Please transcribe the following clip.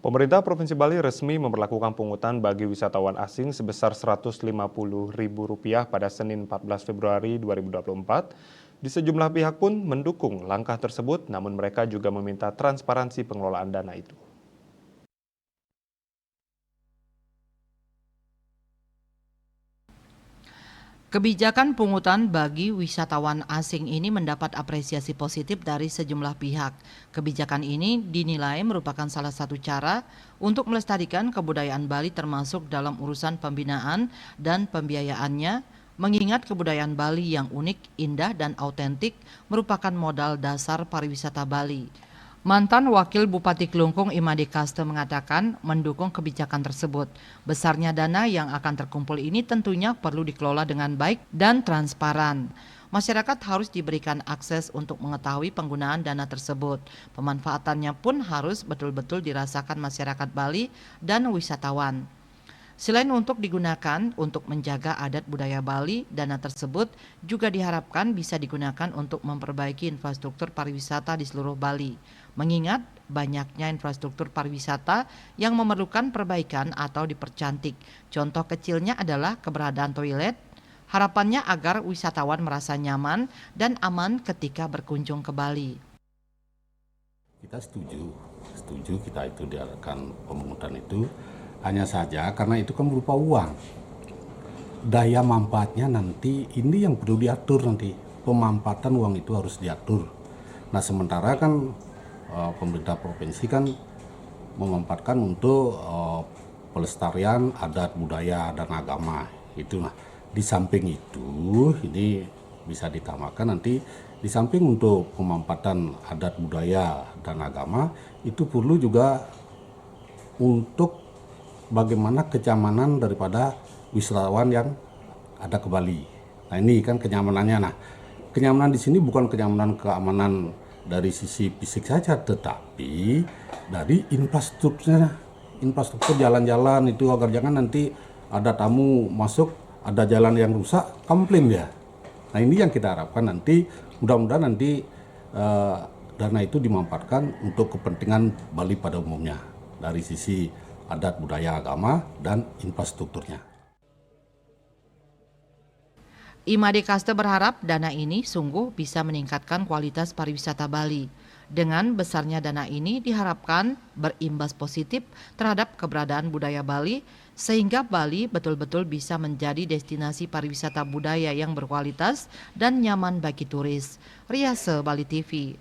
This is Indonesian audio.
Pemerintah Provinsi Bali resmi memberlakukan pungutan bagi wisatawan asing sebesar Rp150.000 pada Senin 14 Februari 2024. Di sejumlah pihak pun mendukung langkah tersebut, namun mereka juga meminta transparansi pengelolaan dana itu. Kebijakan pungutan bagi wisatawan asing ini mendapat apresiasi positif dari sejumlah pihak. Kebijakan ini dinilai merupakan salah satu cara untuk melestarikan kebudayaan Bali termasuk dalam urusan pembinaan dan pembiayaannya, mengingat kebudayaan Bali yang unik, indah, dan autentik merupakan modal dasar pariwisata Bali. Mantan Wakil Bupati Klungkung Imade Kaste mengatakan mendukung kebijakan tersebut. Besarnya dana yang akan terkumpul ini tentunya perlu dikelola dengan baik dan transparan. Masyarakat harus diberikan akses untuk mengetahui penggunaan dana tersebut. Pemanfaatannya pun harus betul-betul dirasakan masyarakat Bali dan wisatawan. Selain untuk digunakan untuk menjaga adat budaya Bali, dana tersebut juga diharapkan bisa digunakan untuk memperbaiki infrastruktur pariwisata di seluruh Bali. Mengingat banyaknya infrastruktur pariwisata yang memerlukan perbaikan atau dipercantik. Contoh kecilnya adalah keberadaan toilet. Harapannya agar wisatawan merasa nyaman dan aman ketika berkunjung ke Bali. Kita setuju kita itu diadakan pemungutan itu. Hanya saja karena itu kan berupa uang. Daya manfaatnya nanti ini yang perlu diatur nanti. Pemanfaatan uang itu harus diatur. Nah sementara kan pemerintah provinsi kan memanfaatkan untuk pelestarian adat budaya dan agama. Itu nah di samping itu ini bisa ditambahkan nanti di samping untuk pemanfaatan adat budaya dan agama itu perlu juga untuk bagaimana kenyamanan daripada wisatawan yang ada ke Bali. Nah ini kan kenyamanannya. Nah kenyamanan di sini bukan keamanan dari sisi fisik saja, tetapi dari infrastruktur jalan-jalan itu agar jangan nanti ada tamu masuk ada jalan yang rusak, komplain ya. Nah ini yang kita harapkan nanti mudah-mudahan nanti dana itu dimanfaatkan untuk kepentingan Bali pada umumnya dari sisi adat budaya agama dan infrastrukturnya. Imade Kaste berharap dana ini sungguh bisa meningkatkan kualitas pariwisata Bali. Dengan besarnya dana ini diharapkan berimbas positif terhadap keberadaan budaya Bali sehingga Bali betul-betul bisa menjadi destinasi pariwisata budaya yang berkualitas dan nyaman bagi turis. Riase Bali TV.